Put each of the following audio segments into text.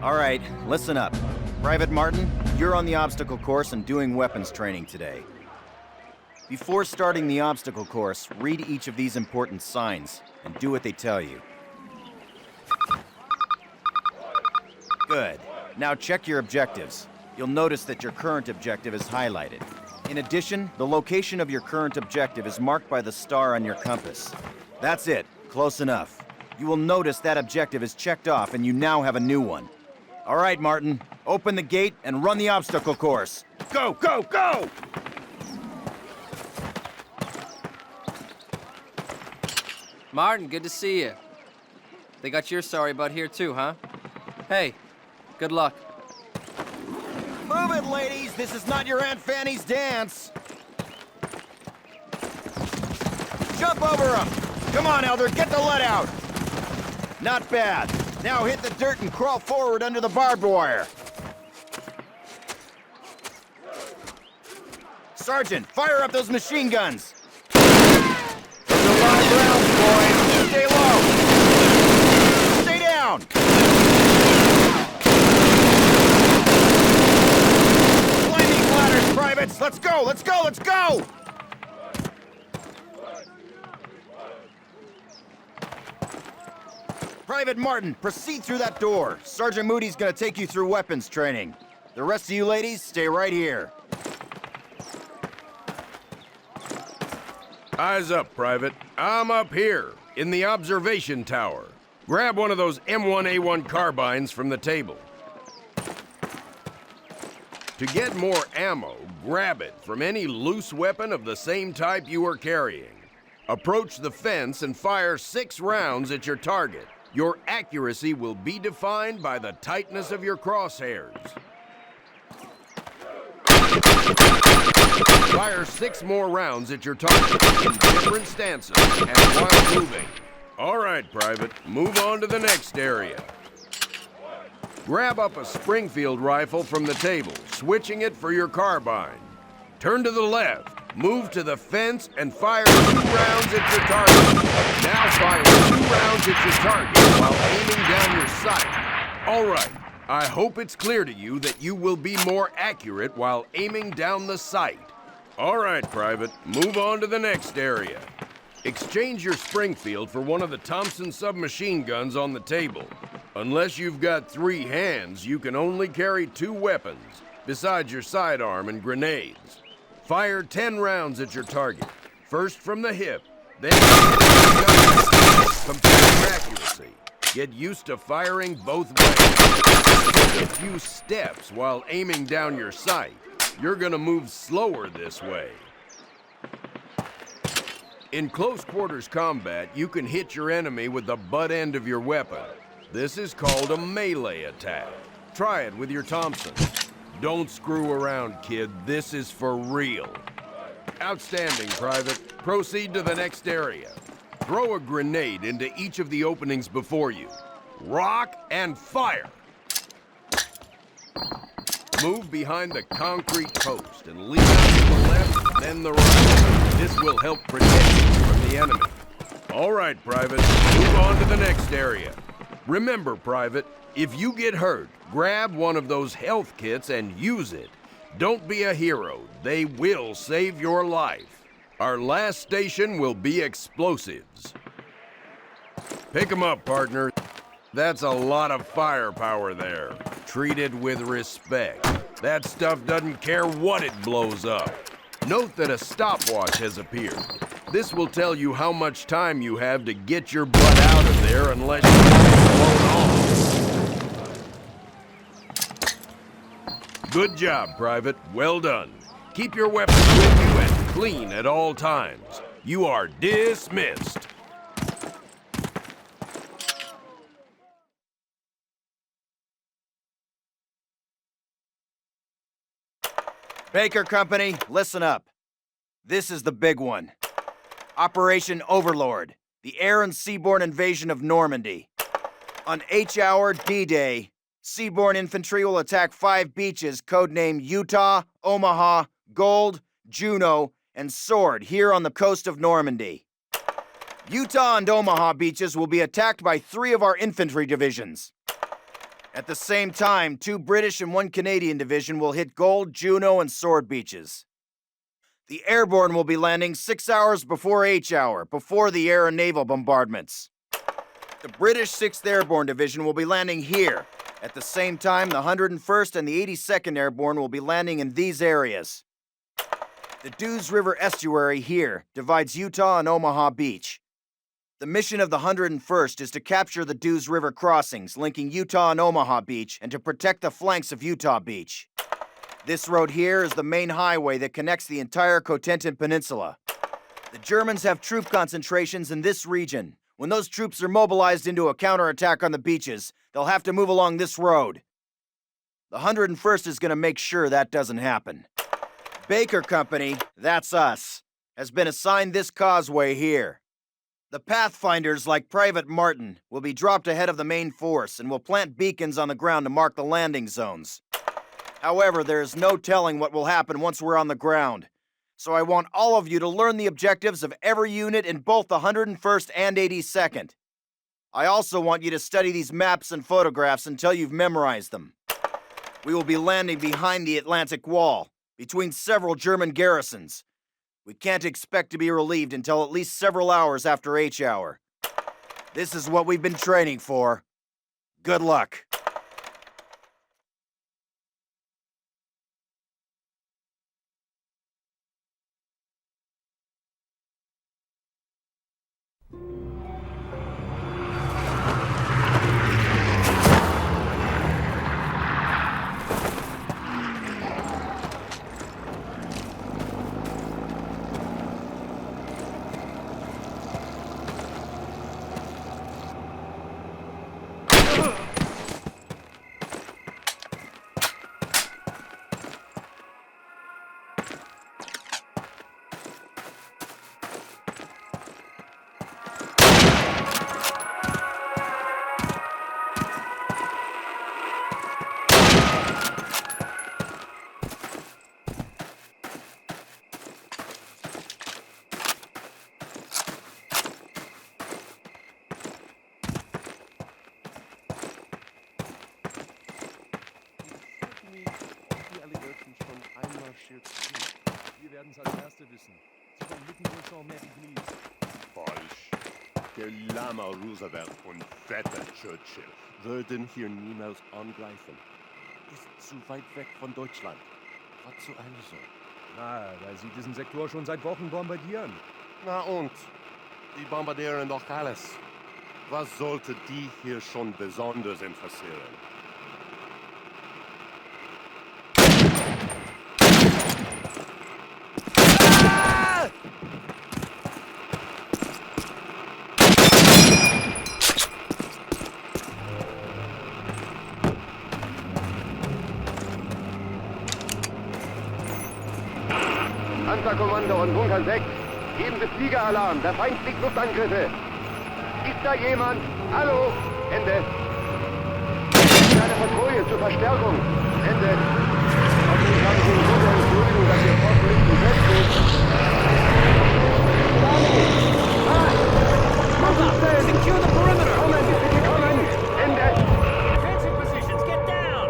All right, listen up. Private Martin, you're on the obstacle course and doing weapons training today. Before starting the obstacle course, read each of these important signs and do what they tell you. Good. Now check your objectives. You'll notice that your current objective is highlighted. In addition, the location of your current objective is marked by the star on your compass. That's it. Close enough. You will notice that objective is checked off and you now have a new one. All right, Martin. Open the gate and run the obstacle course. Go, go, go! Martin, good to see you. They got your sorry butt here too, huh? Hey, good luck. Move it, ladies! This is not your Aunt Fanny's dance! Jump over him! Come on, Elder, get the lead out! Not bad. Now hit the dirt and crawl forward under the barbed wire. Sergeant, fire up those machine guns! Those are live rounds, boys! Stay low! Stay down! Climbing ladders, privates! Let's go, let's go, let's go! Private Martin, proceed through that door. Sergeant Moody's gonna take you through weapons training. The rest of you ladies, stay right here. Eyes up, Private. I'm up here, in the observation tower. Grab one of those M1A1 carbines from the table. To get more ammo, grab it from any loose weapon of the same type you are carrying. Approach the fence and fire 6 rounds at your target. Your accuracy will be defined by the tightness of your crosshairs. Fire 6 more rounds at your target in different stances and while moving. All right, Private, move on to the next area. Grab up a Springfield rifle from the table, switching it for your carbine. Turn to the left, move to the fence, and fire 2 rounds at your target. Now fire 2 rounds at your target while aiming down your sight. All right, I hope it's clear to you that you will be more accurate while aiming down the sight. All right, Private, move on to the next area. Exchange your Springfield for one of the Thompson submachine guns on the table. Unless you've got 3 hands, you can only carry 2 weapons, besides your sidearm and grenades. Fire 10 rounds at your target, first from the hip, then compare your accuracy. Get used to firing both ways. Take a few steps while aiming down your sight. You're gonna move slower this way. In close quarters combat, you can hit your enemy with the butt end of your weapon. This is called a melee attack. Try it with your Thompson. Don't screw around, kid. This is for real. Outstanding, Private. Proceed to the next area. Throw a grenade into each of the openings before you. Rock and fire! Move behind the concrete post and lead out to the left, then the right. This will help protect you from the enemy. All right, Private. Move on to the next area. Remember, Private, if you get hurt, grab one of those health kits and use it. Don't be a hero. They will save your life. Our last station will be explosives. Pick 'em up, partner. That's a lot of firepower there. Treat it with respect. That stuff doesn't care what it blows up. Note that a stopwatch has appeared. This will tell you how much time you have to get your butt out of there unless you're blown off. Good job, Private. Well done. Keep your weapons with you and clean at all times. You are dismissed. Baker Company, listen up. This is the big one. Operation Overlord, the air and seaborne invasion of Normandy. On H-Hour D-Day, seaborne infantry will attack 5 beaches codenamed Utah, Omaha, Gold, Juno, and Sword here on the coast of Normandy. Utah and Omaha beaches will be attacked by 3 of our infantry divisions. At the same time, 2 British and 1 Canadian division will hit Gold, Juno, and Sword Beaches. The airborne will be landing 6 hours before H hour, before the air and naval bombardments. The British 6th Airborne Division will be landing here. At the same time, the 101st and the 82nd Airborne will be landing in these areas. The Dews River Estuary here divides Utah and Omaha Beach. The mission of the 101st is to capture the Dews River crossings linking Utah and Omaha Beach and to protect the flanks of Utah Beach. This road here is the main highway that connects the entire Cotentin Peninsula. The Germans have troop concentrations in this region. When those troops are mobilized into a counterattack on the beaches, they'll have to move along this road. The 101st is going to make sure that doesn't happen. Baker Company, that's us, has been assigned this causeway here. The Pathfinders, like Private Martin, will be dropped ahead of the main force and will plant beacons on the ground to mark the landing zones. However, there is no telling what will happen once we're on the ground, so I want all of you to learn the objectives of every unit in both the 101st and 82nd. I also want you to study these maps and photographs until you've memorized them. We will be landing behind the Atlantic Wall, between several German garrisons. We can't expect to be relieved until at least several hours after H hour. This is what we've been training for. Good luck. Wir werden es als Erste wissen. Sie kommen mitten durch Saint-Mary-Glise. Falsch. Der Lama Roosevelt und fetter Churchill würden hier niemals angreifen. Ist zu weit weg von Deutschland. Wozu also? Na, weil Sie diesen Sektor schon seit Wochen bombardieren. Na und? Die bombardieren doch alles. Was sollte die hier schon besonders interessieren? Panzerkommando und Bunker 6. Geben Sie Fliegeralarm. Der Feind fliegt Luftangriffe. Ist da jemand? Hallo? Ende. Eine Patrouille zur Verstärkung. Ende. Hoffentlich haben Sie gute Entschuldigung, dass Ihr Posten feststeht. Was ist denn? Secure the perimeter! Kommen, bitte kommen! Ende. Defensive positions, get down!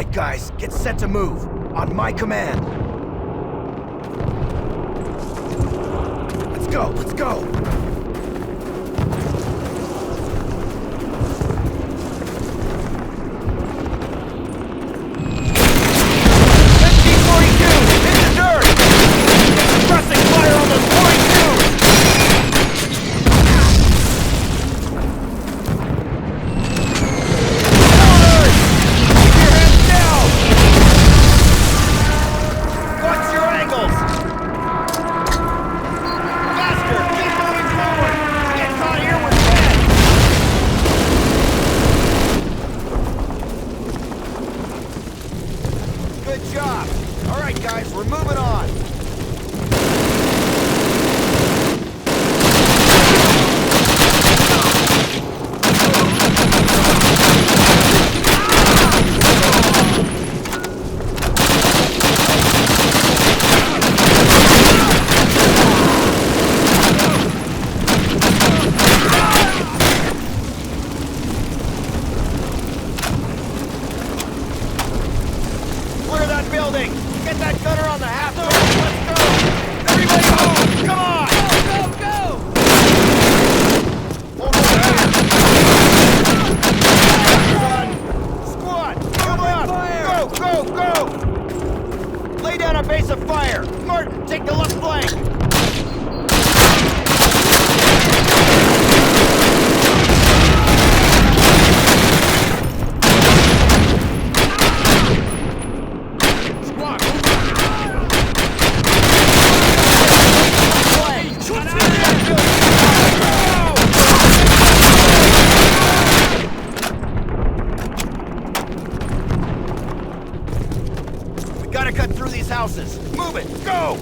right, guys, get set to move. On my command. Let's go, let's go! Move it! Go!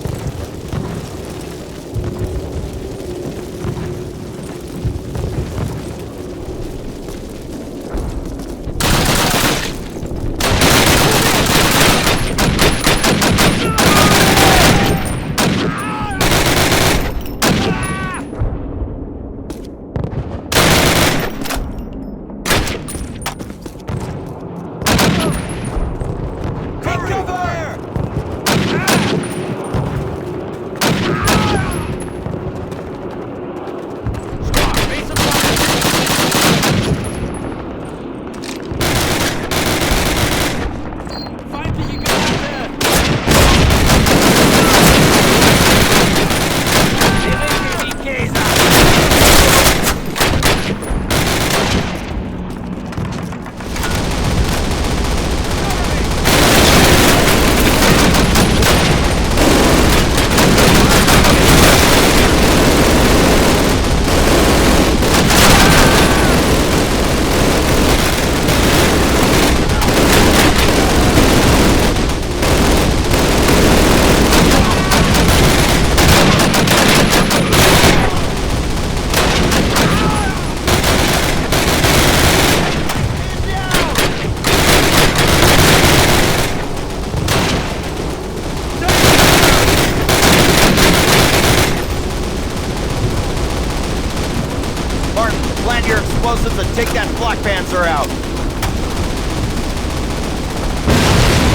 Plant your explosives and take that flak panzer out.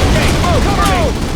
Okay, move, move!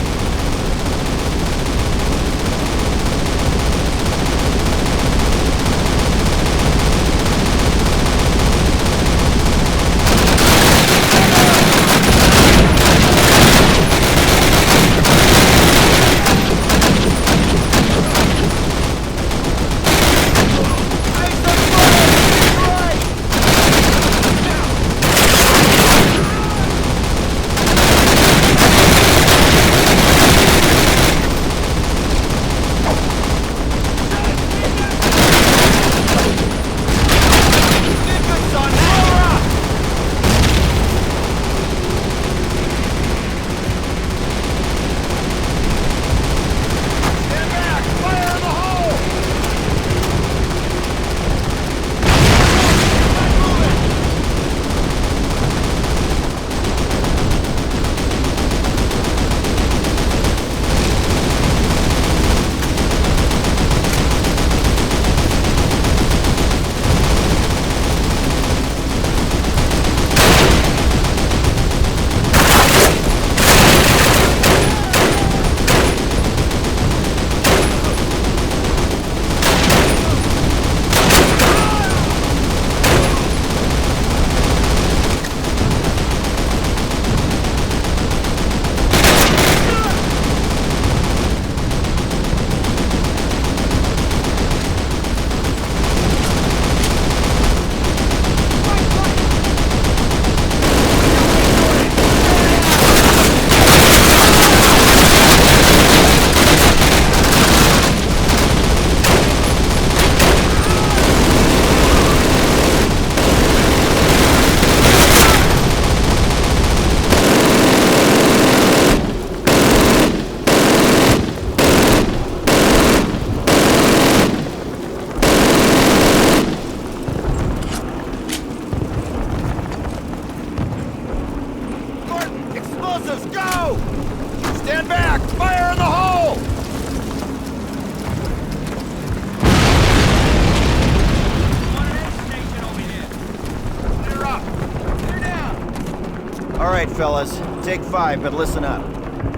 right, fellas. Take 5, but listen up.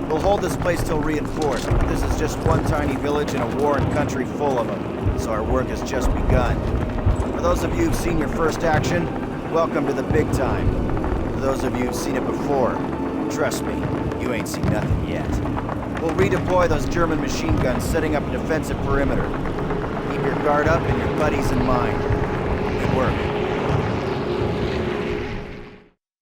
We'll hold this place till reinforced, but this is just one tiny village in a warring country full of them, so our work has just begun. For those of you who've seen your first action, welcome to the big time. For those of you who've seen it before, trust me, you ain't seen nothing yet. We'll redeploy those German machine guns, setting up a defensive perimeter. Keep your guard up and your buddies in mind. Good work.